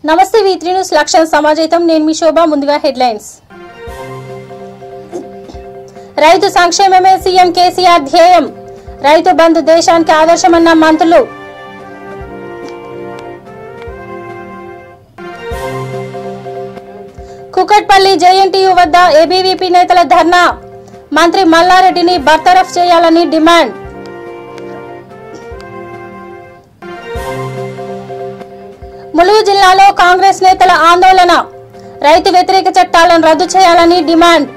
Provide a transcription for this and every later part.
నమస్తే V3 news లక్ష్యం సమాజం నేను మీ శోభ ముందుగా హెడ్లైన్స్ రైతు సంక్షేమమే సీఎం కేసీఆర్ ధ్యేయం రైతు బంధు దేశానికి ఆదర్శమన్న మంత్రులు కుకట్పల్లి జేఎన్టీయూ వద్ద ఏబీవీపీ నేతల ధర్నా మంత్రి మల్లారెడ్డిని బర్తరఫ్ చేయాలని డిమాండ్ ములుగు జిల్లాలో కాంగ్రెస్ నేతల ఆందోళన రైతు వ్యతిరేక చట్టాలను రద్దు చేయాలని డిమాండ్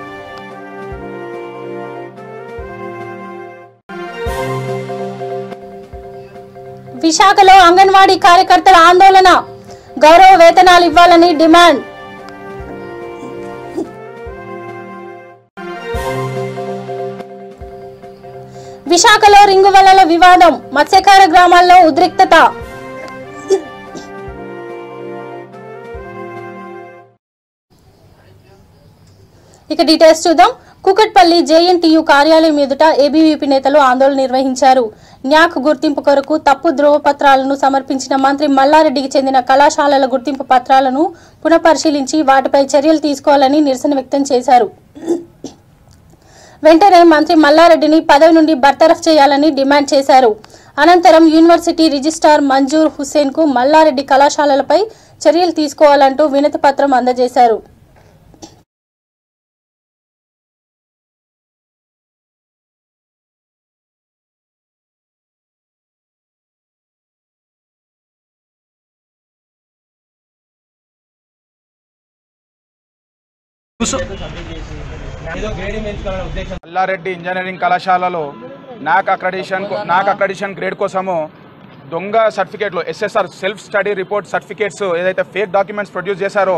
విశాఖలో అంగన్వాడీ కార్యకర్తల ఆందోళన గౌరవ వేతనాలు ఇవ్వాలని డిమాండ్ విశాఖలో రింగు వలల వివాదం మత్స్యకార గ్రామాల్లో ఉద్రిక్తత ఇక డీటెయిల్స్ చూద్దాం. కుకట్పల్లి జేఎన్టీయూ కార్యాలయం ఎదుట ఏబీవీపీ నేతలు ఆందోళన నిర్వహించారు. న్యాక్ గుర్తింపు కొరకు తప్పు ధ్రువపత్రాలను సమర్పించిన మంత్రి మల్లారెడ్డికి చెందిన కళాశాలల గుర్తింపు పత్రాలను పునఃపరిశీలించి వాటిపై చర్యలు తీసుకోవాలని నిరసన వ్యక్తం చేశారు. వెంటనే మంత్రి మల్లారెడ్డిని పదవి నుండి బర్తరఫ్ చేయాలని డిమాండ్ చేశారు. అనంతరం యూనివర్సిటీ రిజిస్ట్రార్ మంజూర్ హుస్సేన్ కు మల్లారెడ్డి కళాశాలలపై చర్యలు తీసుకోవాలంటూ వినతి పత్రం అందజేశారు. మల్లారెడ్డి ఇంజనీరింగ్ కళాశాలలో నాక్ అక్రెడిషన్ గ్రేడ్ కోసము దొంగ సర్టిఫికేట్లు SSR self study report certificates ఏదైతే ఫేక్ డాక్యుమెంట్స్ ప్రొడ్యూస్ చేశారో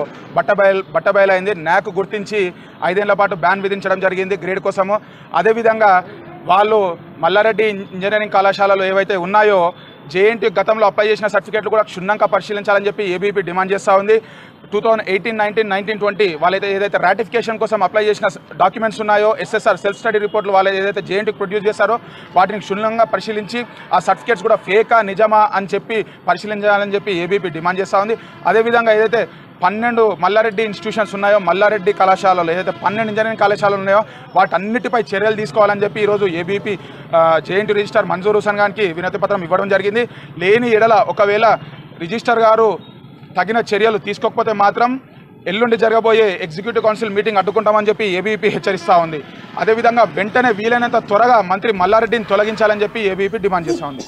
బట్టబయలైంది. నాక్ గుర్తించి 5 ఏళ్ల పాటు బ్యాన్ విధించడం జరిగింది గ్రేడ్ కోసము. అదేవిధంగా వాళ్ళు మల్లారెడ్డి ఇంజనీరింగ్ కళాశాలలో ఏవైతే ఉన్నాయో జేఎన్టీ గతంలో అప్లై చేసిన సర్టిఫికేట్లు కూడా క్షుణ్ణంగా పరిశీలించాలని చెప్పి ఏబీపీ డిమాండ్ చేస్తూ ఉంది. 2018, 19, 19, 20 వాళ్ళైతే ఏదైతే రాటిఫికేషన్ కోసం అప్లై చేసిన డాక్యుమెంట్స్ ఉన్నాయో ఎస్ఎస్ఆర్ సెల్ఫ్ స్టడీ రిపోర్ట్లు వాళ్ళు ఏదైతే జేఎన్టీకి ప్రొడ్యూస్ చేశారో వాటిని క్షుణ్ణంగా పరిశీలించి ఆ సర్టిఫికేట్స్ కూడా ఫేకా నిజమా అని చెప్పి పరిశీలించాలని చెప్పి ఏబీపీ డిమాండ్ చేస్తూ ఉంది. అదేవిధంగా ఏదైతే 12 మల్లారెడ్డి ఇన్స్టిట్యూషన్స్ ఉన్నాయో మల్లారెడ్డి కళాశాలలో ఏదైతే 12 ఇంజనీరింగ్ కళాశాలలు ఉన్నాయో వాటన్నిటిపై చర్యలు తీసుకోవాలని చెప్పి ఈరోజు ABP JNT registrar Manzoor Hussain గారికి వినతి పత్రం ఇవ్వడం జరిగింది. లేని ఎడల ఒకవేళ రిజిస్టర్ గారు తగిన చర్యలు తీసుకోకపోతే మాత్రం ఎల్లుండి జరగబోయే ఎగ్జిక్యూటివ్ కౌన్సిల్ మీటింగ్ అడ్డుకుంటామని చెప్పి ఏబీపీ హెచ్చరిస్తూ ఉంది. అదేవిధంగా వెంటనే వీలైనంత త్వరగా మంత్రి మల్లారెడ్డిని తొలగించాలని చెప్పి ఏబీపీ డిమాండ్ చేస్తూ ఉంది.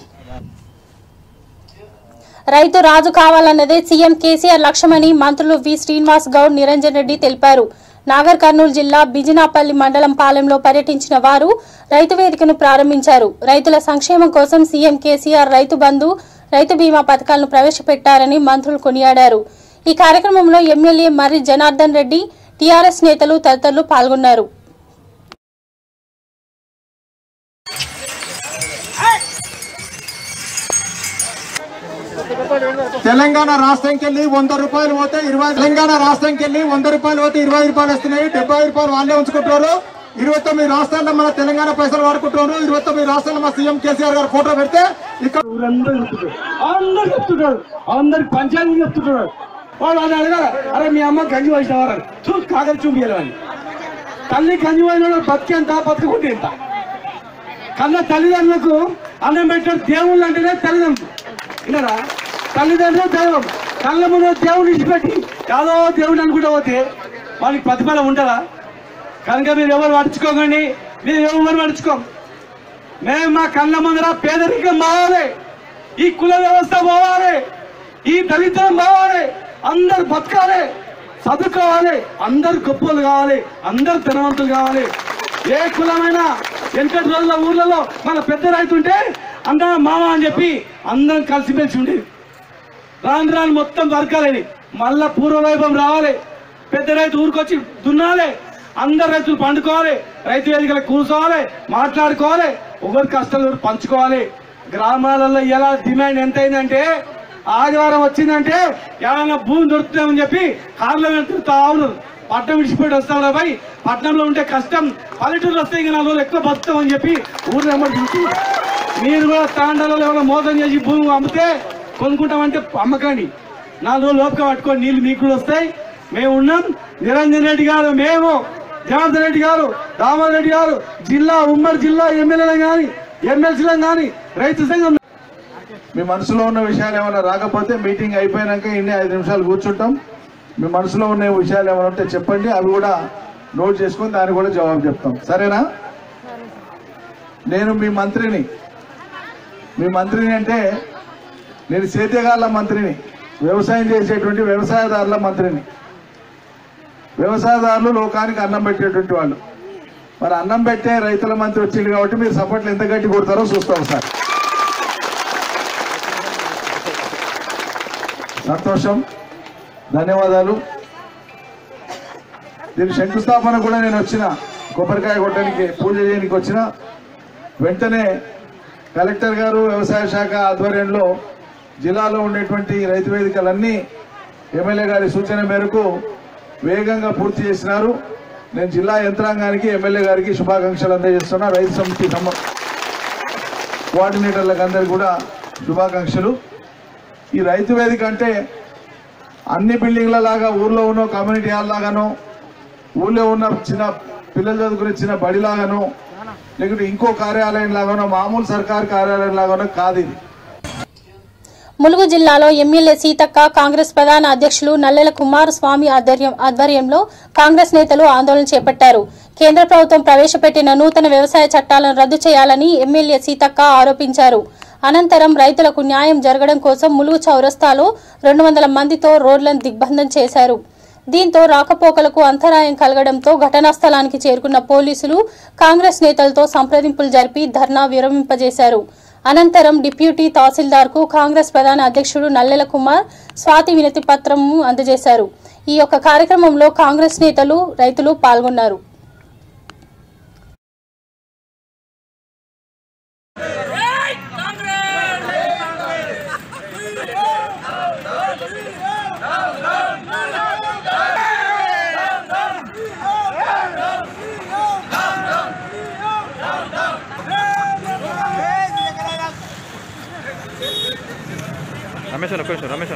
రైతు రాజు కావాలన్నదే సీఎం కేసీఆర్ లక్ష్యమని మంత్రులు వి శ్రీనివాస్ గౌడ్, నిరంజన్ రెడ్డి తెలిపారు. నాగర్ కర్నూలు జిల్లా బిజినాపల్లి మండలం పాలెంలో పర్యటించిన వారు రైతు వేదికను ప్రారంభించారు. రైతుల సంక్షేమం కోసం సీఎం కేసీఆర్ రైతు బంధు, రైతు బీమా పథకాలను ప్రవేశపెట్టారని మంత్రులు కొనియాడారు. ఈ కార్యక్రమంలో ఎమ్మెల్యే మర్రి జనార్దన్ రెడ్డి, టీఆర్ఎస్ నేతలు తదితరులు పాల్గొన్నారు. తెలంగాణ రాష్ట్రంకి వెళ్ళి 100 రూపాయలు పోతే 20 తెలంగాణ రాష్ట్రంకి వెళ్ళి 100 రూపాయలు పోతే 20 రూపాయలు వస్తున్నాయి. 70 రూపాయలు వాళ్ళే ఉంచుకుంటున్నారు. 29 రాష్ట్రాల్లో మన తెలంగాణ పైసలు వాడుకుంటున్నారు. 29 రాష్ట్రాల్లో మా సీఎం కేసీఆర్ గారు ఫోటో పెడితే ఇక్కడ అందరు చెప్తున్నారు, అందరికి పంచాయతీ చెప్తున్నారు. వాళ్ళు అని అడగారు, అరే మీ అమ్మ గంజి వేసినవారు చూసి కాగలు చూపించాలి. తల్లి గంజి పోయిన బతికేంత బతుకుంటే ఎంత కన్నా తల్లిదండ్రులకు అన్నం పెట్టిన దేవుళ్ళు అంటేనే తల్లిదండ్రులు విన్నారా. తల్లిదండ్రులు దైవం కళ్ళ ముందు దేవుని ఇచ్చిపెట్టి యాదో దేవుడు అనుకుంటా పోతే వాళ్ళకి ప్రతిఫలం ఉంటుందా? కనుక మీరు ఎవరు పడుచుకోకండి, మీరు ఎవరు పడుచుకోం. మేము మా కళ్ళ ముందర పేదరికం పోవాలి, ఈ కుల వ్యవస్థ పోవాలి, ఈ దళితం పోవాలి, అందరు బతకాలి, చదువుకోవాలి, అందరు గొప్పలు కావాలి, అందరు ధనవంతులు కావాలి. ఏ కులమైనా వెనకటి రోజుల ఊర్లలో మన పెద్ద రైతు ఉంటే అందరం మామ అని చెప్పి అందరం కలిసిమెలిసి ఉండేది. రాను రాను మొత్తం దొరకాలని మళ్ళా పూర్వవైభవం రావాలి. పెద్ద రైతు ఊరికొచ్చి దున్నాలి, అందరు రైతులు పండుకోవాలి, రైతు వేదికలకు కూర్చోవాలి, మాట్లాడుకోవాలి, ఒకరి కష్టాలు పంచుకోవాలి. గ్రామాలలో ఎలా డిమాండ్ ఎంత అయిందంటే ఆదివారం వచ్చిందంటే ఏమైనా భూమి దొరుకుతామని చెప్పి కార్లో వెళ్తా ఉన్నారు. పట్టణం విడిచిపెట్టి వస్తాం పోయి పట్టణంలో ఉంటే కష్టం, పల్లెటూరులో వస్తే ఇంకా 4 రోజులు ఎక్కువ బతుకుతామని చెప్పి ఊరు నెంబర్ చూసి మీరు కూడా తాండాలలో మోసం చేసి భూమి అమ్మితే కొనుక్కుంటామంటే అమ్మకండి. 4 రోజులు లోపల పట్టుకొని నీళ్లు మీకు కూడా వస్తాయి. మేము ఉన్నాం. నిరంజన్ రెడ్డి గారు, మేము, జనార్దన్ రెడ్డి గారు, దామోదర్ రెడ్డి గారు, జిల్లా ఉమ్మడి జిల్లా ఎమ్మెల్యేలను కానీ ఎమ్మెల్సీలను కానీ రైతు సంఘం. మీ మనసులో ఉన్న విషయాలు ఏమైనా రాకపోతే మీటింగ్ అయిపోయినాక ఇన్ని 5 నిమిషాలు కూర్చుంటాం. మీ మనసులో ఉన్న విషయాలు ఏమైనా ఉంటే చెప్పండి, అవి కూడా నోట్ చేసుకొని దాన్ని కూడా జవాబు చెప్తాం. సరేనా? నేను మీ మంత్రిని అంటే నేను సేద్యగాళ్ళ మంత్రిని, వ్యవసాయం చేసేటువంటి వ్యవసాయదారుల మంత్రిని. వ్యవసాయదారులు లోకానికి అన్నం పెట్టేటువంటి వాళ్ళు. మరి అన్నం పెట్టే రైతుల మంత్రి వచ్చింది కాబట్టి మీరు సపోర్ట్లు ఎంత గట్టి కొడతారో చూస్తాం సార్. సంతోషం, ధన్యవాదాలు. దీని శంకుస్థాపన కూడా నేను వచ్చిన, కొబ్బరికాయ కొట్టడానికి పూజ చేయడానికి వచ్చిన వెంటనే కలెక్టర్ గారు వ్యవసాయ శాఖ ఆధ్వర్యంలో జిల్లాలో ఉండేటువంటి రైతు వేదికలన్నీ ఎమ్మెల్యే గారి సూచన మేరకు వేగంగా పూర్తి చేసినారు. నేను జిల్లా యంత్రాంగానికి ఎమ్మెల్యే గారికి శుభాకాంక్షలు అందజేస్తున్నా. రైతు సమితి కోఆర్డినేటర్లకు అందరికీ కూడా శుభాకాంక్షలు. ఈ రైతు వేదిక అంటే అన్ని బిల్డింగ్ల లాగా ఊర్లో ఉన్న కమ్యూనిటీ హాల్ లాగానో, ఊళ్ళో ఉన్న చిన్న పిల్లలు చదువుకునే చిన్న బడి లాగానో, లేకుంటే ఇంకో కార్యాలయం లాగానో, మామూలు సర్కారు కార్యాలయం లాగానో కాదు ఇది. ములుగు జిల్లాలో ఎమ్మెల్యే సీతక్క, కాంగ్రెస్ ప్రధాన అధ్యక్షులు నల్లెల కుమారస్వామి ఆధ్వర్యంలో కాంగ్రెస్ నేతలు ఆందోళన చేపట్టారు. కేంద్ర ప్రభుత్వం ప్రవేశపెట్టిన నూతన వ్యవసాయ చట్టాలను రద్దు చేయాలని ఎమ్మెల్యే సీతక్క ఆరోపించారు. అనంతరం రైతులకు న్యాయం జరగడం కోసం ములుగు చౌరస్తాలో 200 మందితో రోడ్లను దిగ్బంధం చేశారు. దీంతో రాకపోకలకు అంతరాయం కలగడంతో ఘటనా స్థలానికి చేరుకున్న పోలీసులు కాంగ్రెస్ నేతలతో సంప్రదింపులు జరిపి ధర్నా విరమింపజేశారు. అనంతరం డిప్యూటీ తహసీల్దార్కు కాంగ్రెస్ ప్రధాన అధ్యక్షుడు నల్లెల కుమార్ స్వాతి వినతి పత్రం అందజేశారు. ఈ యొక్క కార్యక్రమంలో కాంగ్రెస్ నేతలు, రైతులు పాల్గొన్నారు. రమేష్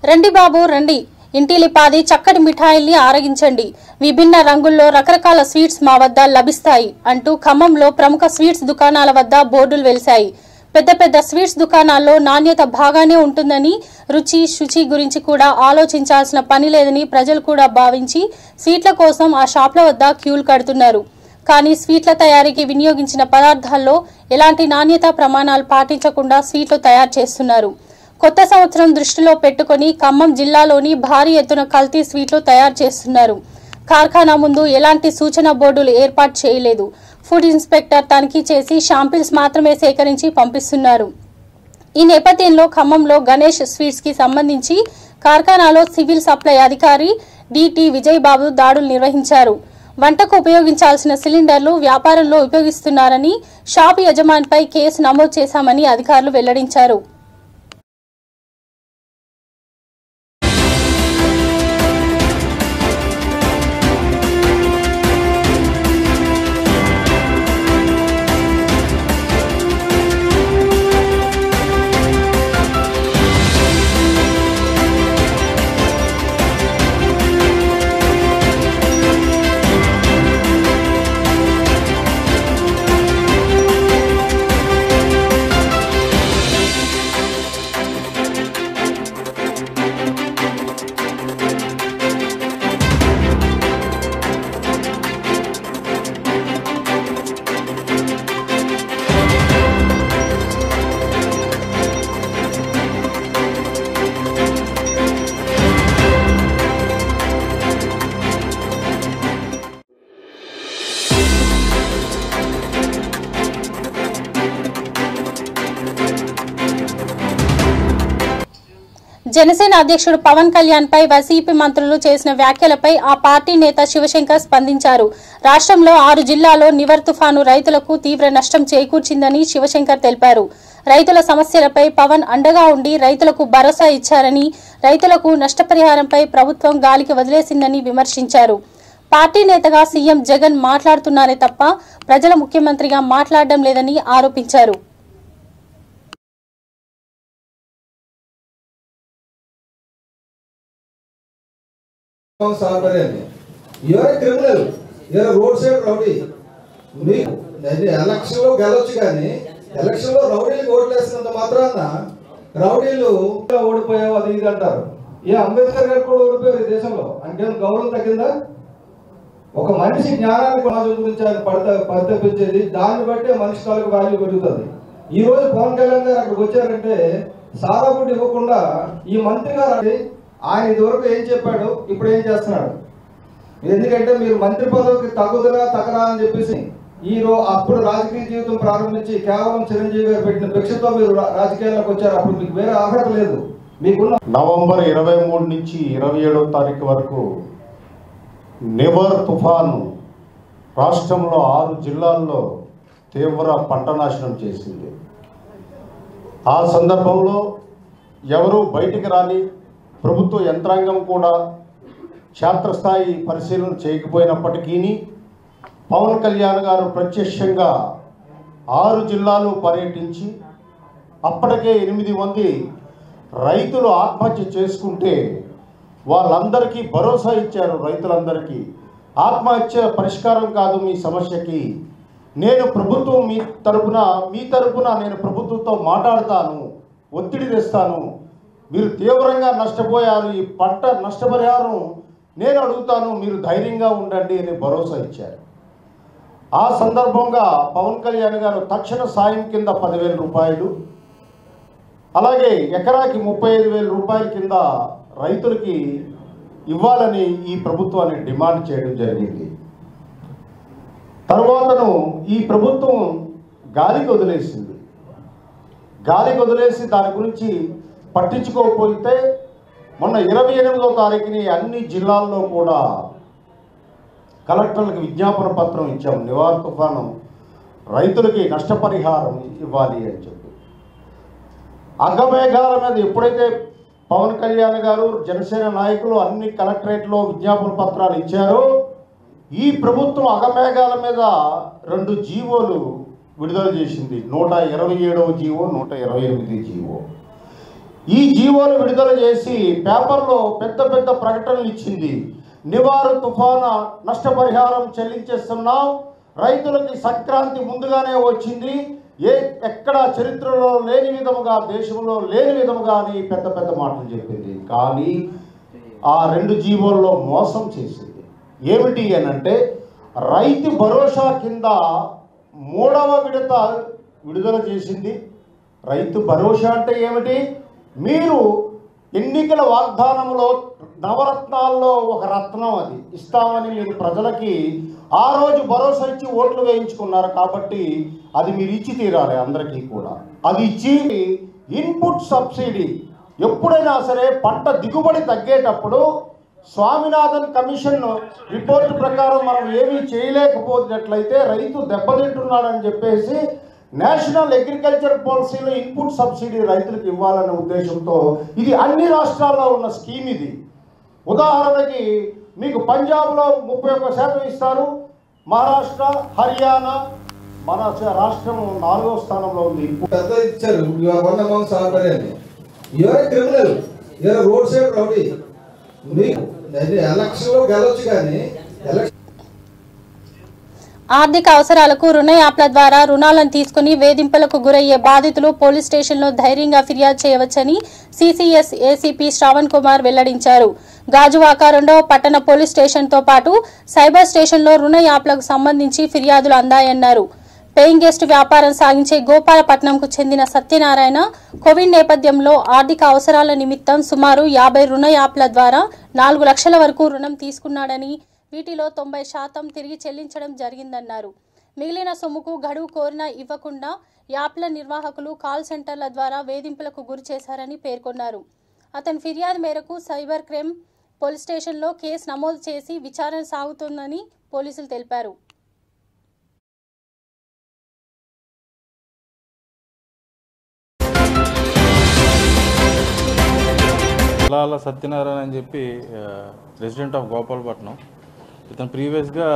రండి బాబు రండి, ఇంటిలిపాది చక్కటి మిఠాయిల్ని ఆరగించండి, విభిన్న రంగుల్లో రకరకాల స్వీట్స్ మా వద్ద లభిస్తాయి అంటూ ఖమ్మంలో ప్రముఖ స్వీట్స్ దుకాణాల వద్ద బోర్డులు వెలిశాయి. పెద్ద పెద్ద స్వీట్స్ దుకాణాల్లో నాణ్యత బాగానే ఉంటుందని, రుచి శుచి గురించి కూడా ఆలోచించాల్సిన పని లేదని ప్రజలు కూడా భావించి స్వీట్ల కోసం ఆ షాప్ల వద్ద క్యూలు కడుతున్నారు. కానీ స్వీట్ల తయారీకి వినియోగించిన పదార్థాల్లో ఎలాంటి నాణ్యతా ప్రమాణాలు పాటించకుండా స్వీట్లు తయారు చేస్తున్నారు. కొత్త సంవత్సరం దృష్టిలో పెట్టుకుని ఖమ్మం జిల్లాలోని భారీ ఎత్తున కల్తీ స్వీట్లు తయారు చేస్తున్నారు. కార్ఖానా ముందు ఎలాంటి సూచన బోర్డులు ఏర్పాటు చేయలేదు. ఫుడ్ ఇన్స్పెక్టర్ తనిఖీ చేసి శాంపిల్స్ మాత్రమే సేకరించి పంపిస్తున్నారు. ఈ నేపథ్యంలో ఖమ్మంలో గణేష్ స్వీట్స్ కి సంబంధించి కార్ఖానాలో సివిల్ సప్లై అధికారి డిటి విజయ్ బాబు దాడులు నిర్వహించారు. వంటకు ఉపయోగించాల్సిన సిలిండర్లు వ్యాపారంలో ఉపయోగిస్తున్నారని షాపు యజమానిపై కేసు నమోదు చేశామని అధికారులు వెల్లడించారు. జనసేన అధ్యక్షుడు పవన్ కళ్యాణ్ పై వైసీపీ మంత్రులు చేసిన వ్యాఖ్యలపై ఆ పార్టీ నేత శివశంకర్ స్పందించారు. రాష్ట్రంలో 6 జిల్లాల్లో నివర్ తుఫాను రైతులకు తీవ్ర నష్టం చేకూర్చిందని శివశంకర్ తెలిపారు. రైతుల సమస్యలపై పవన్ అండగా ఉండి రైతులకు భరోసా ఇచ్చారని, రైతులకు నష్టపరిహారంపై ప్రభుత్వం గాలికి వదిలేసిందని విమర్శించారు. పార్టీ నేతగా సీఎం జగన్ మాట్లాడుతున్నారే తప్ప ప్రజల ముఖ్యమంత్రిగా మాట్లాడడం లేదని ఆరోపించారు. క్రిమినల్ రోడ్ సైడ్ రౌడీ మీకు ఎలక్షన్ లో గెలవచ్చు కానీ ఎలక్షన్ లో రౌడీలకు ఓట్లు వేసినంత మాత్రాన రౌడీలు ఓడిపోయావు అది ఇది అంటారు. ఏ అంబేద్కర్ గారు కూడా ఓడిపోయారు ఈ దేశంలో. అంటే గౌరవం తగ్గిందా? ఒక మనిషి జ్ఞానాన్ని సమాజం గురించి ఆయన పరితపించేది, దాన్ని బట్టి మనిషి కాలకు వాల్యూ పెరుగుతుంది. ఈ రోజు పవన్ కళ్యాణ్ గారు అక్కడికి వచ్చారంటే సారా ఫుడ్ ఇవ్వకుండా ఈ మంత్రి గారు ఆయన ఇదివరకు ఏం చెప్పాడు, ఇప్పుడు ఏం చేస్తున్నాడు? ఎందుకంటే మీరు మంత్రి పదవికి తగుదరా తగరా అని చెప్పేసి అప్పుడు రాజకీయ జీవితం ప్రారంభించి కేవలం చిరంజీవి గారు పెట్టిన భిక్షతో మీరు రాజకీయాల్లోకి వచ్చారు. అప్పుడు మీకు వేరే అర్హత లేదు. మీకున్న నవంబర్ 23 నుంచి 27వ తారీఖు వరకు నివర్ తుఫాను రాష్ట్రంలో 6 జిల్లాల్లో తీవ్ర పంట నాశనం చేసింది. ఆ సందర్భంలో ఎవరూ బయటికి రాని, ప్రభుత్వ యంత్రాంగం కూడా క్షేత్రస్థాయి పరిశీలన చేయకపోయినప్పటికీ పవన్ కళ్యాణ్ గారు ప్రత్యక్షంగా 6 జిల్లాలు పర్యటించి అప్పటికే 8 మంది రైతులు ఆత్మహత్య చేసుకుంటే వాళ్ళందరికీ భరోసా ఇచ్చారు. రైతులందరికీ ఆత్మహత్య పరిష్కారం కాదు మీ సమస్యకి, నేను ప్రభుత్వం మీ తరపున నేను ప్రభుత్వంతో మాట్లాడతాను, ఒత్తిడి తెస్తాను, మీరు తీవ్రంగా నష్టపోయారు, ఈ పంట నష్టపరిహారం నేను అడుగుతాను, మీరు ధైర్యంగా ఉండండి అని భరోసా ఇచ్చారు. ఆ సందర్భంగా పవన్ కళ్యాణ్ గారు తక్షణ సాయం కింద 10,000 రూపాయలు, అలాగే ఎకరాకి 35,000 రూపాయల కింద రైతులకి ఇవ్వాలని ఈ ప్రభుత్వాన్ని డిమాండ్ చేయడం జరిగింది. తర్వాతను ఈ ప్రభుత్వం గాలికి వదిలేసి దాని గురించి పట్టించుకోకపోతే మొన్న 28వ తారీఖుని అన్ని జిల్లాల్లో కూడా కలెక్టర్లకు విజ్ఞాపన పత్రం ఇచ్చాం. నివార్ తుఫాను రైతులకి నష్టపరిహారం ఇవ్వాలి అని చెప్పి. అగ్గమేఘాల మీద ఎప్పుడైతే పవన్ కళ్యాణ్ గారు జనసేన నాయకులు అన్ని కలెక్టరేట్లో విజ్ఞాపన పత్రాలు ఇచ్చారో ఈ ప్రభుత్వం అగమేఘాల మీద 2 జీవోలు విడుదల చేసింది. 127వ జీవో, 128 జీవో. ఈ జీవోలు విడుదల చేసి పేపర్లో పెద్ద ప్రకటనలు ఇచ్చింది. నివారు తుఫాను నష్టపరిహారం చెల్లించేస్తున్నాం, రైతులకి సంక్రాంతి ముందుగానే వచ్చింది, ఎక్కడ చరిత్రలో లేని విధముగా, దేశంలో లేని విధముగా అని పెద్ద మాటలు చెప్పింది. కానీ ఆ 2 జీవోల్లో మోసం చేసింది. ఏమిటి అనంటే రైతు భరోసా కింద 3వ విడత విడుదల చేసింది. రైతు భరోసా అంటే ఏమిటి? మీరు ఎన్నికల వాగ్దానంలో నవరత్నాల్లో ఒక రత్నం అది ఇస్తామని మీరు ప్రజలకి ఆ రోజు భరోసా ఇచ్చి ఓట్లు వేయించుకున్నారు కాబట్టి అది మీరు ఇచ్చి తీరాలి అందరికీ కూడా. అది ఇచ్చి ఇన్పుట్ సబ్సిడీ ఎప్పుడైనా సరే పంట దిగుబడి తగ్గేటప్పుడు స్వామినాథన్ కమిషన్ రిపోర్టు ప్రకారం మనం ఏమీ చేయలేకపోతున్నట్లయితే రైతు దెబ్బతింటున్నాడని చెప్పేసి నేషనల్ అగ్రికల్చర్ పాలసీలో ఇన్పుట్ సబ్సిడీ రైతులకు ఇవ్వాలనే ఉద్దేశంతో ఇది అన్ని రాష్ట్రాల్లో ఉన్న స్కీమ్. ఇది ఉదాహరణకి మీకు పంజాబ్లో 31% ఇస్తారు, మహారాష్ట్ర, హర్యానా, మన రాష్ట్రం 4వ స్థానంలో ఉంది. పెద్ద ఇచ్చారు క్రిమినల్ రోడ్ సైడ్ రౌడీ మీకు ఎలక్షన్ లో గెలవచ్చు కానీ ఆర్థిక అవసరాలకు రుణ యాప్ల ద్వారా రుణాలను తీసుకుని వేధింపులకు గురయ్యే బాధితులు పోలీస్ స్టేషన్లో ధైర్యంగా ఫిర్యాదు చేయవచ్చని సిసిఎస్ ఏసీపీ శ్రావణ్ కుమార్ వెల్లడించారు. గాజువాక 2వ పట్టణ పోలీస్ స్టేషన్తో పాటు సైబర్ స్టేషన్లో రుణ యాప్లకు సంబంధించి ఫిర్యాదులు అందాయన్నారు. పేయింగ్ గెస్ట్ వ్యాపారం సాగించే గోపాలపట్నంకు చెందిన సత్యనారాయణ కోవిడ్ నేపథ్యంలో ఆర్థిక అవసరాల నిమిత్తం సుమారు 50 రుణ యాప్ల ద్వారా 4 లక్షల వరకు రుణం తీసుకున్నాడని, వీటిలో 90% తిరిగి చెల్లించడం జరిగిందన్నారు. మిగిలిన సొమ్ముకు గడువు కోరినా ఇవ్వకుండా యాప్ల నిర్వాహకులు కాల్ సెంటర్ల ద్వారా వేధింపులకు గురి చేశారని పేర్కొన్నారు. అతని ఫిర్యాదు మేరకు సైబర్ క్రైమ్ పోలీస్ స్టేషన్లో కేసు నమోదు చేసి విచారణ సాగుతుందని పోలీసులు తెలిపారు. అలాల సత్యనారాయణ అని చెప్పి రెసిడెంట్ ఆఫ్ గోపాలపట్నం. ఇతను ప్రీవియస్గా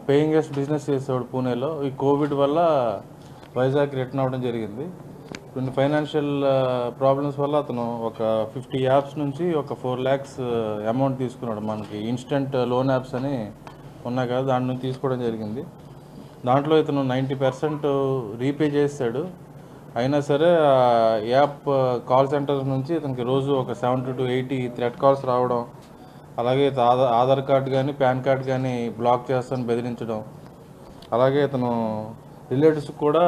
పేయింగ్ గెస్ట్ బిజినెస్ చేసేవాడు పూణేలో. ఈ కోవిడ్ వల్ల వైజాగ్ రిటర్న్ అవ్వడం జరిగింది. కొన్ని ఫైనాన్షియల్ ప్రాబ్లమ్స్ వల్ల అతను ఒక 50 యాప్స్ నుంచి ఒక 4 lakhs అమౌంట్ తీసుకున్నాడు. మనకి ఇన్స్టెంట్ లోన్ యాప్స్ అని ఉన్నాయి కదా, దాని నుంచి తీసుకోవడం జరిగింది. దాంట్లో ఇతను 90% రీపే చేశాడు. అయినా సరే యాప్ కాల్ సెంటర్స్ నుంచి ఇతనికి రోజు ఒక 70 to 80 థ్రెట్ కాల్స్ రావడం, అలాగే ఆధార్ కార్డు కానీ పాన్ కార్డు కానీ బ్లాక్ చేస్తాను బెదిరించడం, అలాగే ఇతను రిలేటివ్స్ కూడా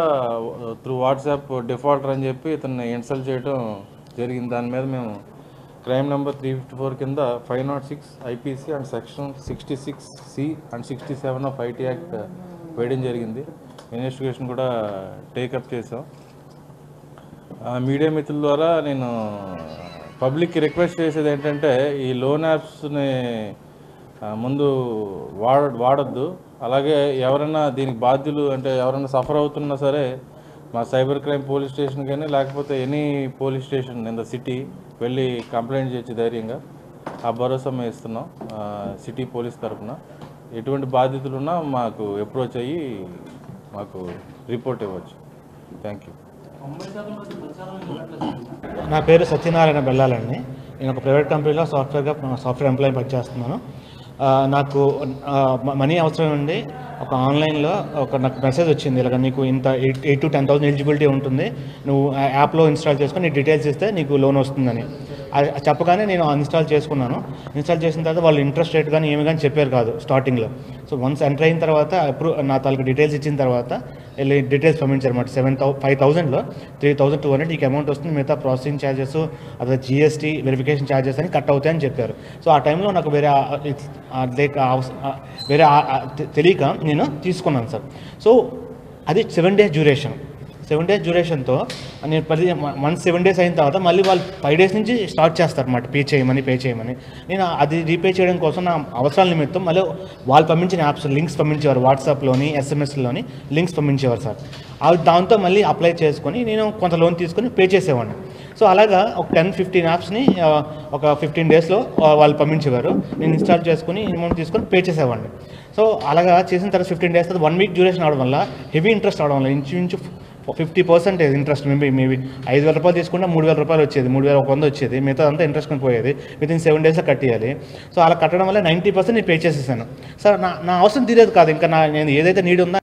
త్రూ వాట్సాప్ డిఫాల్టర్ అని చెప్పి ఇతన్ని ఇన్సల్ట్ చేయడం జరిగింది. దాని మీద మేము క్రైమ్ నెంబర్ 354 కింద 506 IPC and section 66C and 67 of IT act వేయడం జరిగింది. ఇన్వెస్టిగేషన్ కూడా టేకప్ చేసాం. మీడియా మిత్రుల ద్వారా నేను పబ్లిక్కి రిక్వెస్ట్ చేసేది ఏంటంటే, ఈ లోన్ యాప్స్ని ముందు వాడద్దు. అలాగే ఎవరైనా దీనికి బాధ్యులు అంటే ఎవరైనా సఫర్ అవుతున్నా సరే మా సైబర్ క్రైమ్ పోలీస్ స్టేషన్ కానీ లేకపోతే any police station in the city వెళ్ళి కంప్లైంట్ చేయొచ్చు ధైర్యంగా. ఆ భరోసా మేము ఇస్తున్నాం సిటీ పోలీస్ తరఫున. ఎటువంటి బాధ్యతలు ఉన్నా మాకు అప్రోచ్ అయ్యి మాకు రిపోర్ట్ ఇవ్వచ్చు. Thank you. నా పేరు సత్యనారాయణ బెల్లాలండి. నేను ఒక ప్రైవేట్ కంపెనీలో సాఫ్ట్వేర్ ఎంప్లాయీ పనిచేస్తున్నాను. నాకు మనీ అవసరం ఉండి ఒక ఆన్లైన్లో నాకు మెసేజ్ వచ్చింది, ఇలాగ నీకు ఇంత 8 to 10,000 ఎలిజిబిలిటీ ఉంటుంది, నువ్వు యాప్లో ఇన్స్టాల్ చేసుకొని నీ డీటెయిల్స్ ఇస్తే నీకు లోన్ వస్తుందని చెప్పగానే నేను ఇన్స్టాల్ చేసుకున్నాను. ఇన్స్టాల్ చేసిన తర్వాత వాళ్ళు ఇంట్రెస్ట్ రేట్ కానీ ఏమి కానీ చెప్పారు కాదు స్టార్టింగ్లో. సో వన్స్ ఎంటర్ అయిన తర్వాత నా తాలూకు డీటెయిల్స్ ఇచ్చిన తర్వాత వెళ్ళి డీటెయిల్స్ పంపించారు అన్నమాట. 5,000లో 3,200 నీకు అమౌంట్ వస్తుంది, మిగతా ప్రాసెసింగ్ ఛార్జెస్ అదే GST వెరిఫికేషన్ ఛార్జెస్ అని కట్ అవుతాయని చెప్పారు. సో ఆ టైంలో నాకు వేరే తెలియక నేను తీసుకున్నాను సార్. సో అది 7 days డ్యూరేషన్. 7 days డ్యూరేషన్తో నేను 7 days అయిన తర్వాత మళ్ళీ వాళ్ళు 5 days నుంచి స్టార్ట్ చేస్తారు అన్నమాట పే చేయమని. నేను అది రీపే చేయడం కోసం నా అవసరాల నిమిత్తం మళ్ళీ వాళ్ళు పంపించిన యాప్స్ లింక్స్ పంపించేవారు, వాట్సాప్లోని SMSలోని లింక్స్ పంపించేవారు సార్. దాంతో మళ్ళీ అప్లై చేసుకొని నేను కొంత లోన్ తీసుకొని పే చేసేవాడిని. సో అలాగా ఒక 10-15 యాప్స్ని ఒక 15 daysలో వాళ్ళు పంపించేవారు. నేను ఇన్స్టాల్ చేసుకుని అమౌంట్ తీసుకొని పే చేసేవాడిని. సో అలాగా చేసిన తర్వాత 15 days తర్వాత 1 week డ్యూరేషన్ అవడం వల్ల హెవీ ఇంట్రెస్ట్ అవడం వల్ల ఇంచుమించు 50% ఇంట్రెస్ట్ మేబీ 5,000 రూపాయలు తీసుకుంటే 3,000 రూపాయలు వచ్చేది, 3,100 వచ్చేది, మిగతా అంతా ఇంట్రెస్ట్ కొని పోయేది. వితిన్ 7 daysలో కట్టేయాలి. సో అలా కట్టడం వల్ల 90% నేను పే చేసేసాను సార్. నా అవసరం తీరేది కాదు, ఇంకా నేను ఏదైతే నీడ్ ఉందో.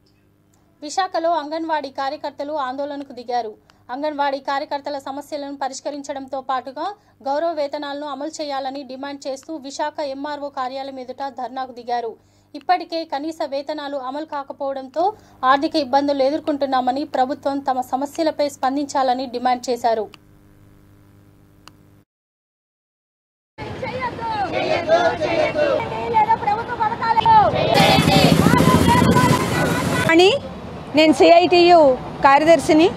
విశాఖలో అంగన్వాడీ కార్యకర్తలు ఆందోళనకు దిగారు. అంగన్వాడీ కార్యకర్తల సమస్యలను పరిష్కరించడంతో పాటుగా గౌరవ వేతనాలను అమలు చేయాలని డిమాండ్ చేస్తూ విశాఖ MRO కార్యాలయం ఎదుట ధర్నాకు దిగారు. ఇప్పటికే కనీస వేతనాలు అమలు కాకపోవడంతో ఆర్థిక ఇబ్బందులు ఎదుర్కొంటున్నామని ప్రభుత్వం తమ సమస్యలపై స్పందించాలని డిమాండ్ చేశారు. నేను CITU కార్యదర్శిని.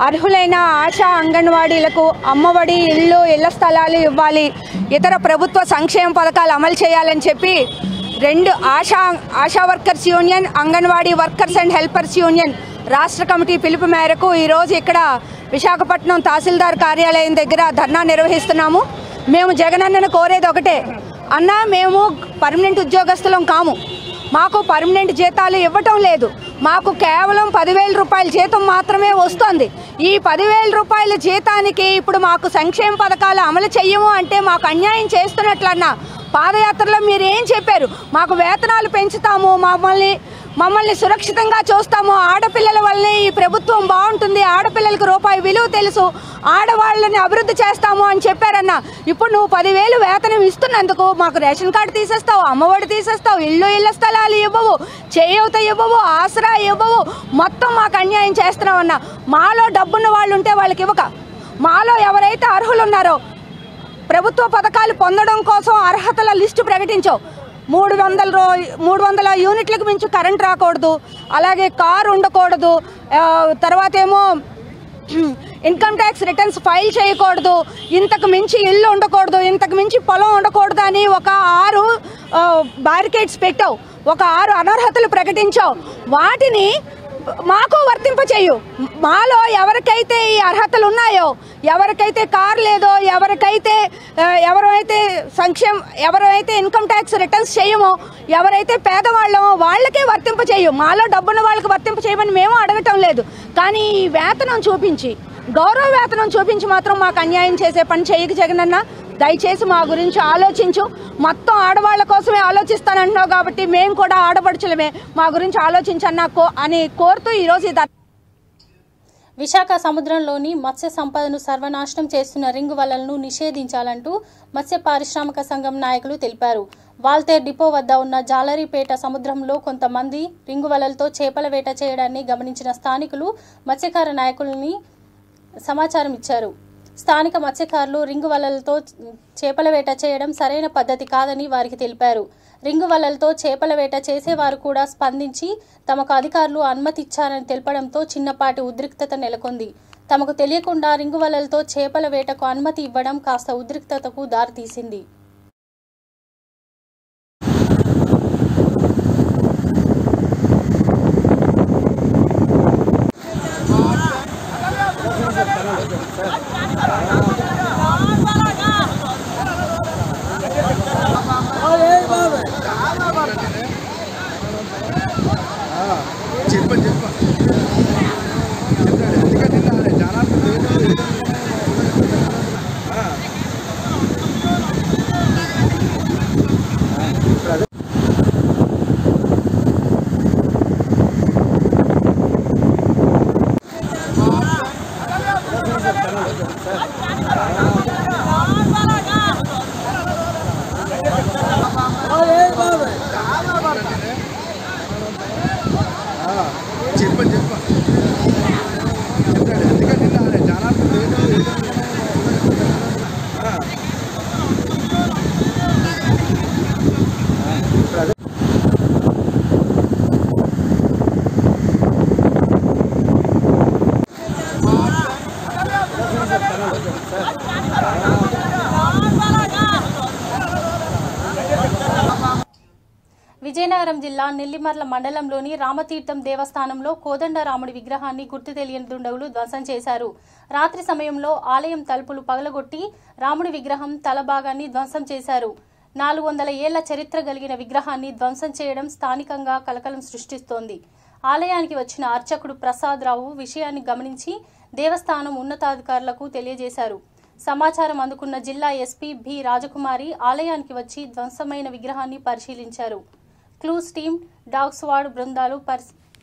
అర్హులైన ఆశా అంగన్వాడీలకు అమ్మఒడి, ఇళ్ల స్థలాలు ఇవ్వాలి, ఇతర ప్రభుత్వ సంక్షేమ పథకాలు అమలు చేయాలని చెప్పి 2 ASHA workers union, anganwadi workers and helpers union రాష్ట్ర కమిటీ పిలుపు మేరకు ఈరోజు ఇక్కడ విశాఖపట్నం తహసీల్దార్ కార్యాలయం దగ్గర ధర్నా నిర్వహిస్తున్నాము. మేము జగనన్నను కోరేది ఒకటే, అన్నా మేము పర్మనెంట్ ఉద్యోగస్తులం కాము, మాకు పర్మనెంట్ జీతాలు ఇవ్వటం లేదు, మాకు కేవలం 10,000 రూపాయల జీతం మాత్రమే వస్తుంది. ఈ 10,000 రూపాయల జీతానికి ఇప్పుడు మాకు సంక్షేమ పథకాలు అమలు చెయ్యము అంటే మాకు అన్యాయం చేస్తున్నట్లన్నా. పాదయాత్రలో మీరు ఏం చెప్పారు? మాకు వేతనాలు పెంచుతాము, మమ్మల్ని సురక్షితంగా చూస్తాము, ఆడపిల్లల వల్లనే ఈ ప్రభుత్వం బాగుంటుంది, ఆడపిల్లలకు రూపాయి విలువ తెలుసు, ఆడవాళ్ళని అభివృద్ధి చేస్తాము అని చెప్పారన్న. ఇప్పుడు నువ్వు 10,000 వేతనం ఇస్తున్నందుకు మాకు రేషన్ కార్డు తీసేస్తావు, అమ్మఒడి తీసేస్తావు, ఇళ్ల స్థలాలు ఇవ్వవు, చేయూత ఇవ్వవు, ఆసరా ఇవ్వవు, మొత్తం మాకు అన్యాయం చేస్తున్నావన్న. మాలో డబ్బున్న వాళ్ళు ఉంటే వాళ్ళకి ఇవ్వక, మాలో ఎవరైతే అర్హులు ఉన్నారో ప్రభుత్వ పథకాలు పొందడం కోసం అర్హతల లిస్టు ప్రకటించావు. 300 యూనిట్లకు మించి కరెంట్ రాకూడదు, అలాగే కారు ఉండకూడదు, తర్వాత ఏమో ఇన్కమ్ ట్యాక్స్ రిటర్న్స్ ఫైల్ చేయకూడదు, ఇంతకు మించి ఇల్లు ఉండకూడదు, ఇంతకు మించి పొలం ఉండకూడదు అని ఒక 6 బ్యారికేడ్స్ పెట్టావు, ఒక 6 అనర్హతలు ప్రకటించావు. వాటిని మాకు వర్తింపచేయు. మాలో ఎవరికైతే ఈ అర్హతలు ఉన్నాయో, ఎవరికైతే కార్ లేదో, ఎవరైతే ఎవరైతే ఇన్కమ్ ట్యాక్స్ రిటర్న్స్ చేయమో, ఎవరైతే పేదవాళ్ళమో వాళ్ళకే వర్తింపచేయు. మాలో డబ్బున్న వాళ్ళకి వర్తింపచేయమని మేము అడగటం లేదు. కానీ ఈ వేతనం చూపించి, గౌరవ వేతనం చూపించి మాత్రం మాకు అన్యాయం చేసే పని చేయకు జగనన్న. దయచేసి మా గురించి ఆలోచించు. మొత్తం ఆడవాళ్ళ కోసమే ఆలోచిస్తానంటున్నావు కాబట్టి మేము కూడా ఆడపడుచులమే, మా గురించి ఆలోచించన్నా అని కోరుతూ ఈరోజు విశాఖ సముద్రంలోని మత్స్య సంపదను సర్వనాశనం చేస్తున్న రింగు వలలను నిషేధించాలంటూ మత్స్య పారిశ్రామిక సంఘం నాయకులు తెలిపారు. వాల్తేర్ డిపో వద్ద ఉన్న జాలరీపేట సముద్రంలో కొంతమంది రింగు వలలతో చేపల వేట చేయడాన్ని గమనించిన స్థానికులు మత్స్యకార నాయకులని సమాచారం ఇచ్చారు. స్థానిక మత్స్యకారులు రింగు వలలతో చేపల వేట చేయడం సరైన పద్ధతి కాదని వారికి తెలిపారు. రింగు వలలతో చేపల వేట చేసేవారు కూడా స్పందించి తమకు అధికారులు అనుమతి ఇచ్చారని తెలపడంతో చిన్నపాటి ఉద్రిక్తత నెలకొంది. తమకు తెలియకుండా రింగు వలలతో చేపల వేటకు అనుమతి ఇవ్వడం కాస్త ఉద్రిక్తతకు దారితీసింది. విజయనగరం జిల్లా నెల్లిమర్ల మండలంలోని రామతీర్థం దేవస్థానంలో కోదండరాముడి విగ్రహాన్ని గుర్తు తెలియని దుండగులు ధ్వంసం చేశారు. రాత్రి సమయంలో ఆలయం తలుపులు పగలగొట్టి రాముడి విగ్రహం తల భాగాన్ని ధ్వంసం చేశారు. 400 ఏళ్ల చరిత్ర కలిగిన విగ్రహాన్ని ధ్వంసం చేయడం స్థానికంగా కలకలం సృష్టిస్తోంది. ఆలయానికి వచ్చిన అర్చకుడు ప్రసాద్ రావు విషయాన్ని గమనించి దేవస్థానం ఉన్నతాధికారులకు తెలియజేశారు. సమాచారం అందుకున్న జిల్లా ఎస్పీ బి రాజకుమారి ఆలయానికి వచ్చి ధ్వంసమైన విగ్రహాన్ని పరిశీలించారు. క్లూస్ టీం, డాగ్ స్క్వాడ్ బృందాలు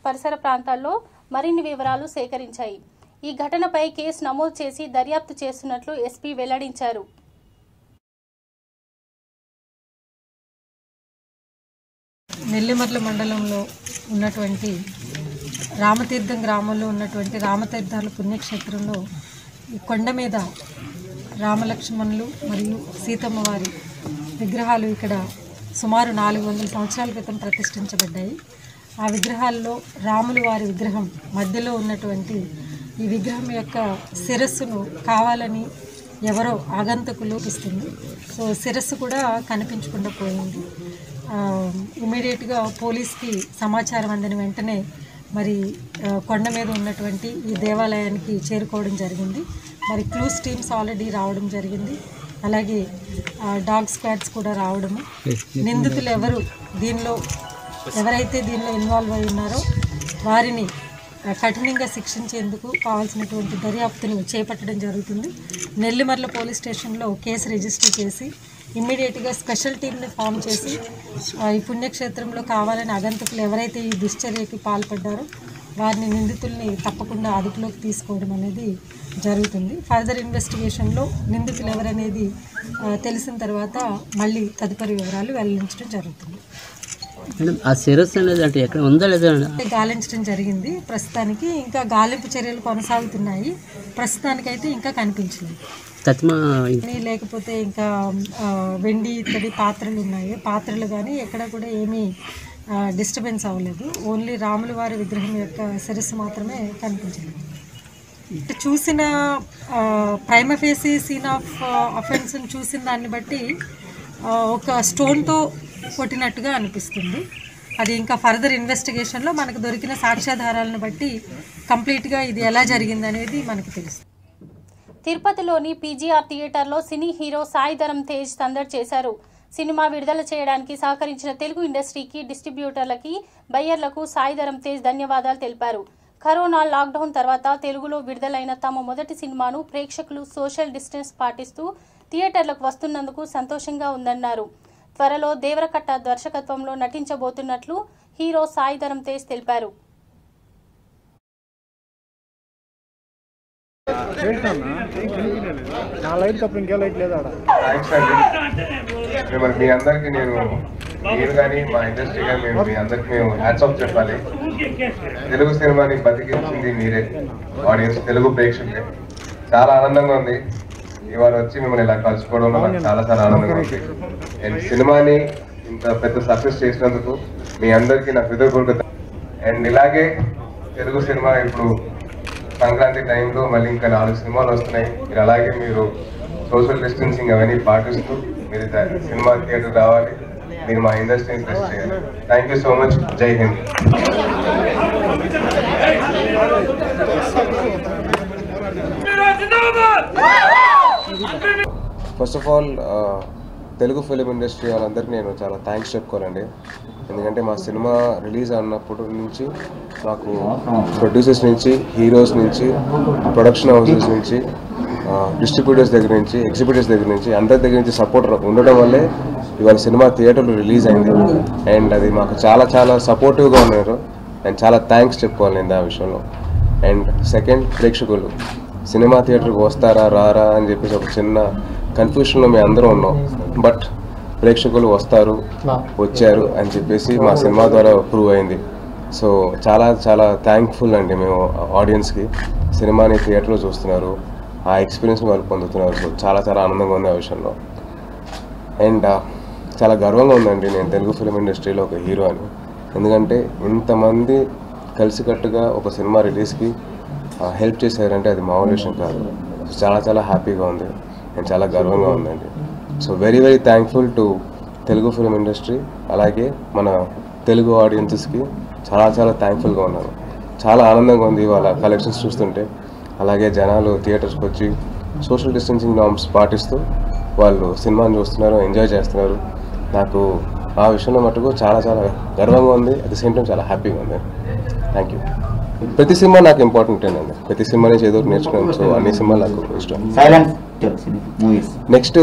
పరిసర ప్రాంతాల్లో మరిన్ని వివరాలు సేకరించాయి. ఈ ఘటనపై కేసు నమోదు చేసి దర్యాప్తు చేస్తున్నట్లు ఎస్పీ వెల్లడించారు. నెల్లిమర్ల మండలంలో ఉన్నటువంటి రామతీర్థం గ్రామంలో ఉన్నటువంటి రామతీర్థాల పుణ్యక్షేత్రంలో ఈ కొండ మీద రామలక్ష్మణులు మరియు సీతమ్మ వారి విగ్రహాలు ఇక్కడ సుమారు 400 సంవత్సరాల క్రితం ప్రతిష్ఠించబడ్డాయి. ఆ విగ్రహాల్లో రాములు వారి విగ్రహం మధ్యలో ఉన్నటువంటి ఈ విగ్రహం యొక్క శిరస్సును కావాలని ఎవరో ఆగంతకులు ఇస్తుంది. సో శిరస్సు కూడా కనిపించకుండా పోయింది. ఇమీడియట్గా పోలీస్కి సమాచారం అందిన వెంటనే మరి కొండ మీద ఉన్నటువంటి ఈ దేవాలయానికి చేరుకోవడం జరిగింది. మరి క్లూస్ టీమ్స్ ఆల్రెడీ రావడం జరిగింది. అలాగే డాగ్ స్క్వాడ్స్ కూడా రావడము. నిందితులు ఎవరైతే దీనిలో ఇన్వాల్వ్ అయి ఉన్నారో వారిని కఠినంగా శిక్షించేందుకు కావాల్సినటువంటి దర్యాప్తును చేపట్టడం జరుగుతుంది. నెల్లిమర్ల పోలీస్ స్టేషన్లో కేసు రిజిస్టర్ చేసి ఇమ్మీడియట్గా స్పెషల్ టీమ్ని ఫామ్ చేసి ఈ పుణ్యక్షేత్రంలో కావాలని ఆగంతకులు ఎవరైతే ఈ దుశ్చర్యకి పాల్పడ్డారో వారిని నిందితుల్ని తప్పకుండా అదుపులోకి తీసుకోవడం అనేది జరుగుతుంది. ఫర్దర్ ఇన్వెస్టిగేషన్లో నిందితులు ఎవరనేది తెలిసిన తర్వాత మళ్ళీ తదుపరి వివరాలు వెల్లడించడం జరుగుతుంది. ఆ శిరస్సు అనేది అంటే ఎక్కడ ఉందా లేదా గాలించడం జరిగింది. ప్రస్తుతానికి ఇంకా గాలింపు చర్యలు కొనసాగుతున్నాయి. ప్రస్తుతానికైతే ఇంకా కనిపించలేదు. లేకపోతే ఇంకా వెండి ఇత్తడి పాత్రలు ఉన్నాయి. పాత్రలు కానీ ఎక్కడ కూడా ఏమీ డిస్టర్బెన్స్ అవ్వలేదు. ఓన్లీ రాముల వారి విగ్రహం యొక్క శిరస్సు మాత్రమే కనిపించలేదు. చూసిన ప్రైమ ఫేసి సీన్ ఆఫ్ అఫెన్స్ చూసిన దాన్ని బట్టి ఒక స్టోన్తో కొట్టినట్టుగా అనిపిస్తుంది. అది ఇంకా ఫర్దర్ ఇన్వెస్టిగేషన్లో మనకు దొరికిన సాక్ష్యాధారాలను బట్టి కంప్లీట్గా ఇది ఎలా జరిగింది అనేది మనకు తెలుస్తుంది. తిరుపతిలోని పీజీఆర్ థియేటర్లో సినీ హీరో సాయి ధరమ్ తేజ్ సందడి చేశారు. సినిమా విడుదల చేయడానికి సహకరించిన తెలుగు ఇండస్ట్రీకి, డిస్ట్రిబ్యూటర్లకి, బయ్యర్లకు సాయి ధరమ్ తేజ్ ధన్యవాదాలు తెలిపారు. కరోనా లాక్డౌన్ తర్వాత తెలుగులో విడుదలైన తమ మొదటి సినిమాను ప్రేక్షకులు సోషల్ డిస్టెన్స్ పాటిస్తూ థియేటర్లకు వస్తున్నందుకు సంతోషంగా ఉందన్నారు. త్వరలో దేవరకట్ట దర్శకత్వంలో నటించబోతున్నట్లు హీరో సాయి ధరమ్ తేజ్ తెలిపారు. మీ అందరికి మీరు కానీ మా ఇండస్ట్రీ కానీ మీ అందరికి మేము హ్యాట్స్ ఆఫ్ చెప్పాలి. తెలుగు సినిమాని బతికించింది మీరే, ఆడియన్స్, తెలుగు ప్రేక్షకులే. చాలా ఆనందంగా ఉంది ఇవాళ వచ్చి మిమ్మల్ని ఇలా కలుసుకోవడంలో నాకు చాలా ఆనందంగా ఉంది. అండ్ సినిమాని ఇంత పెద్ద సక్సెస్ చేసినందుకు మీ అందరికీ నా కృతజ్ఞత. అండ్ ఇలాగే తెలుగు సినిమా ఇప్పుడు సంక్రాంతి టైంలో మళ్ళీ ఇంకా 4 సినిమాలు వస్తున్నాయి. మీరు అలాగే మీరు సోషల్ డిస్టెన్సింగ్ అవన్నీ పాటిస్తూ మీరు సినిమా థియేటర్ రావాలి, మీరు మా ఇండస్ట్రీని ప్రెస్ చేయాలి. Thank you so much. జై హింద్. First of all Telugu film industry వాళ్ళందరికీ నేను చాలా థ్యాంక్స్ చెప్పుకోవాలండి. ఎందుకంటే మా సినిమా రిలీజ్ అన్నప్పటి నుంచి మాకు ప్రొడ్యూసర్స్ నుంచి, హీరోస్ నుంచి, ప్రొడక్షన్ హౌసెస్ నుంచి, డిస్ట్రిబ్యూటర్స్ దగ్గర నుంచి, ఎగ్జిబిటర్స్ దగ్గర నుంచి, అందరి దగ్గర నుంచి సపోర్ట్ ఉండడం వల్లే ఇవాళ సినిమా థియేటర్లో రిలీజ్ అయింది. అండ్ అది మాకు చాలా సపోర్టివ్గా ఉన్నారు. అండ్ చాలా థ్యాంక్స్ చెప్పుకోవాలి నేను ఆ విషయంలో. అండ్ సెకండ్, ప్రేక్షకులు సినిమా థియేటర్కి వస్తారా రారా అని చెప్పేసి ఒక చిన్న కన్ఫ్యూషన్లో మేము అందరూ ఉన్నాం. బట్ ప్రేక్షకులు వస్తారు, వచ్చారు అని చెప్పేసి మా సినిమా ద్వారా ప్రూవ్ అయింది. సో చాలా థ్యాంక్ఫుల్ అండి మేము ఆడియన్స్కి. సినిమాని థియేటర్లో చూస్తున్నారు, ఆ ఎక్స్పీరియన్స్ వాళ్ళు పొందుతున్నారు. సో చాలా ఆనందంగా ఉంది ఆ విషయంలో. అండ్ చాలా గర్వంగా ఉందండి నేను తెలుగు ఫిలిం ఇండస్ట్రీలో ఒక హీరో అని. ఎందుకంటే ఇంతమంది కలిసికట్టుగా ఒక సినిమా రిలీజ్కి హెల్ప్ చేశారంటే అది మామూలు విషయం కాదు. చాలా హ్యాపీగా ఉంది అండ్ చాలా గర్వంగా ఉందండి. So very thankful to Telugu film industry. అలాగే మన తెలుగు ఆడియన్సెస్కి చాలా థ్యాంక్ఫుల్గా ఉన్నాను. చాలా ఆనందంగా ఉంది ఇవాళ కలెక్షన్స్ చూస్తుంటే. అలాగే జనాలు థియేటర్స్కి వచ్చి సోషల్ డిస్టెన్సింగ్ నార్మ్స్ పాటిస్తూ వాళ్ళు సినిమాని చూస్తున్నారు, ఎంజాయ్ చేస్తున్నారు. నాకు ఆ విషయంలో మటుకు చాలా గర్వంగా ఉంది. అట్ ది సేమ్ టైం చాలా హ్యాపీగా ఉంది. Thank you. ప్రతి సినిమా నాకు ఇంపార్టెంట్ అండి. ప్రతి సినిమా నుంచి ఏదో నేర్చుకున్నాను. సో అన్ని సినిమాలు నాకు ఇష్టం. నెక్స్ట్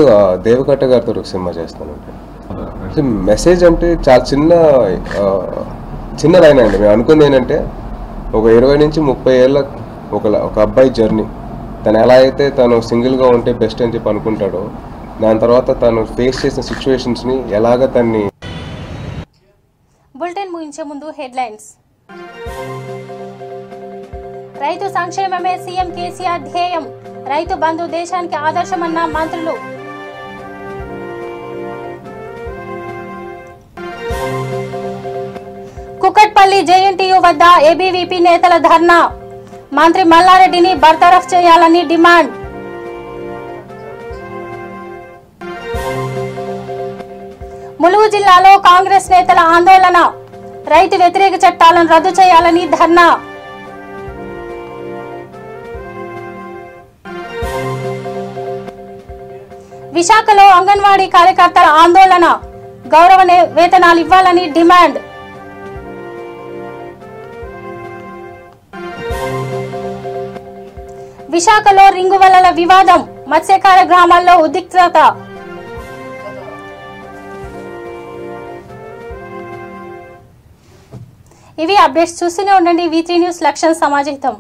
దేవకట్ట గారితో ఒక సినిమా చేస్తానండి. మెసేజ్ అంటే చాలా చిన్న లైన్ అండి. మేము అనుకుంది ఏంటంటే ఒక 20 నుంచి 30 ఏళ్ళ ఒక అబ్బాయి జర్నీ. తను ఎలా అయితే తను సింగిల్గా ఉంటే బెస్ట్ అని చెప్పి అనుకుంటాడో, దాని తర్వాత తను ఫేస్ చేసిన సిచ్యువేషన్స్ని ఎలాగ తన్ని. బులెటిన్ ముగించే ముందు హెడ్లైన్స్. రైతు సంక్షేమమే సీఎం కేసీఆర్ ధ్యేయం. రైతు బంధు దేశానికి ఆదర్శమన్న మంత్రులు. కుకట్పల్లి జేఎన్టీయూ వద్ద ఏబీవీపీ నేతల ధర్నా. మంత్రి మల్లారెడ్డిని బర్తరఫ్ చేయాలని డిమాండ్. ములుగు జిల్లాలో కాంగ్రెస్ నేతల ఆందోళన. రైతు వ్యతిరేక చట్టాలను రద్దు చేయాలని ధర్నా. విశాఖలో అంగన్వాడీ కార్యకర్తల ఆందోళన. గౌరవ వేతనాలు ఇవ్వాలని డిమాండ్. విశాఖలో రింగు వలల వివాదం. మత్స్యకార గ్రామాల్లో ఉద్రిక్తత. ఇవి అప్డేట్స్. చూస్తూనే ఉండండి V3 న్యూస్. లక్ష్యం సమాజహితం.